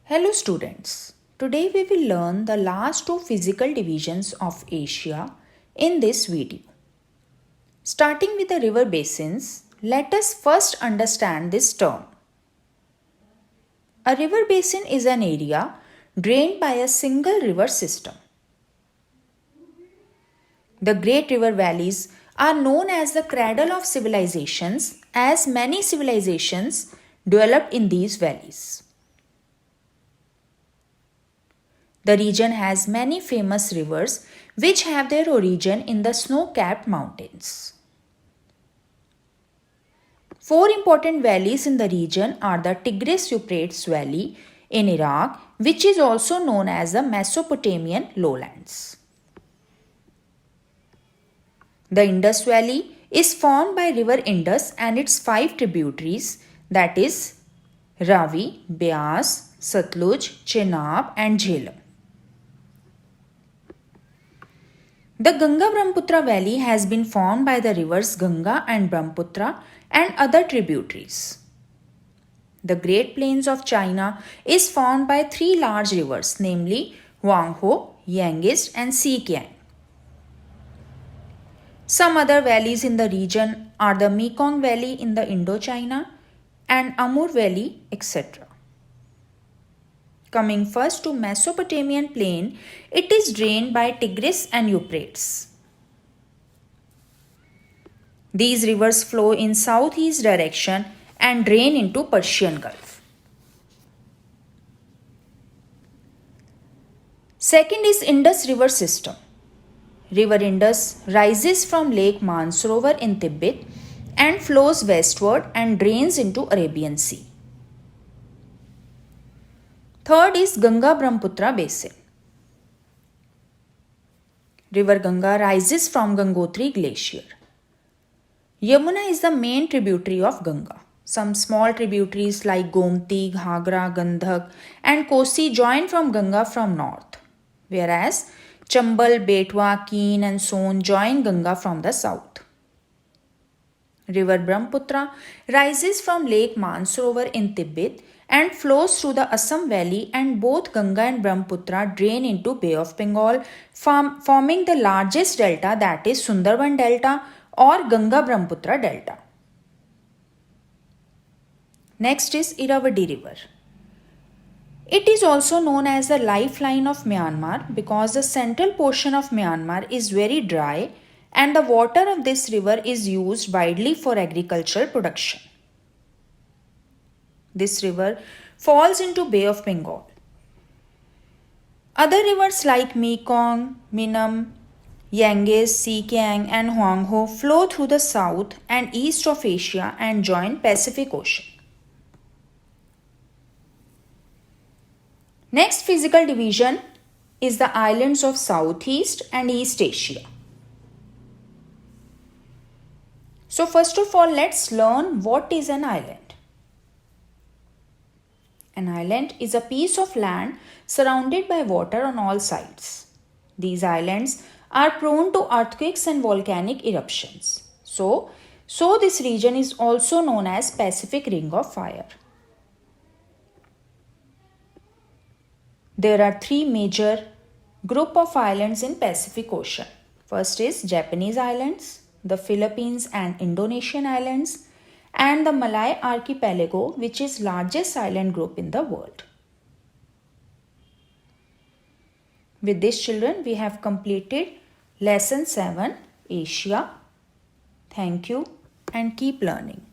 Hello students. Today we will learn the last two physical divisions of Asia in this video. Starting with the river basins, let us first understand this term. A river basin is an area drained by a single river system. The great river valleys are known as the cradle of civilizations, as many civilizations developed in these valleys. The region has many famous rivers which have their origin in the snow-capped mountains. Four important valleys in the region are the Tigris-Euphrates Valley in Iraq, which is also known as the Mesopotamian lowlands. The Indus Valley is formed by river Indus and its five tributaries, that is Ravi, Beas, Satluj, Chenab and Jhelum. The Ganga-Brahmaputra Valley has been formed by the rivers Ganga and Brahmaputra and other tributaries. The Great Plains of China is formed by three large rivers, namely Huanghe, Yangtze and Xikiang. Some other valleys in the region are the Mekong Valley in the Indochina and Amur Valley, etc. Coming first to Mesopotamian plain, it is drained by Tigris and Euphrates. These rivers flow in southeast direction and drain into Persian Gulf. Second is Indus River system. River Indus rises from Lake Mansarovar in Tibet and flows westward and drains into Arabian Sea. Third is Ganga-Brahmaputra basin. River Ganga rises from Gangotri glacier. Yamuna is the main tributary of Ganga. Some small tributaries like Gomti, Ghagra, Gandhak and Kosi join from Ganga from north, whereas Chambal, Betwa, Keen and Son join Ganga from the south. River Brahmaputra rises from Lake Mansarovar in Tibet and flows through the Assam Valley, and both Ganga and Brahmaputra drain into Bay of Bengal, forming the largest delta, that is Sundarban Delta or Ganga-Brahmaputra Delta. Next is Irrawaddy River. It is also known as the lifeline of Myanmar because the central portion of Myanmar is very dry and the water of this river is used widely for agricultural production. This river falls into Bay of Bengal. Other rivers like Mekong, Minam, Yangtze, Xikiang and Huanghe flow through the south and east of Asia and join Pacific Ocean. Next physical division is the islands of Southeast and East Asia. So first of all, let's learn what is an island. An island is a piece of land surrounded by water on all sides. These islands are prone to earthquakes and volcanic eruptions. So this region is also known as Pacific Ring of Fire. There are three major group of islands in Pacific Ocean. First is Japanese Islands, the Philippines and Indonesian Islands, and the Malay Archipelago, which is largest island group in the world. With this, children, we have completed lesson 7, Asia. Thank you and keep learning.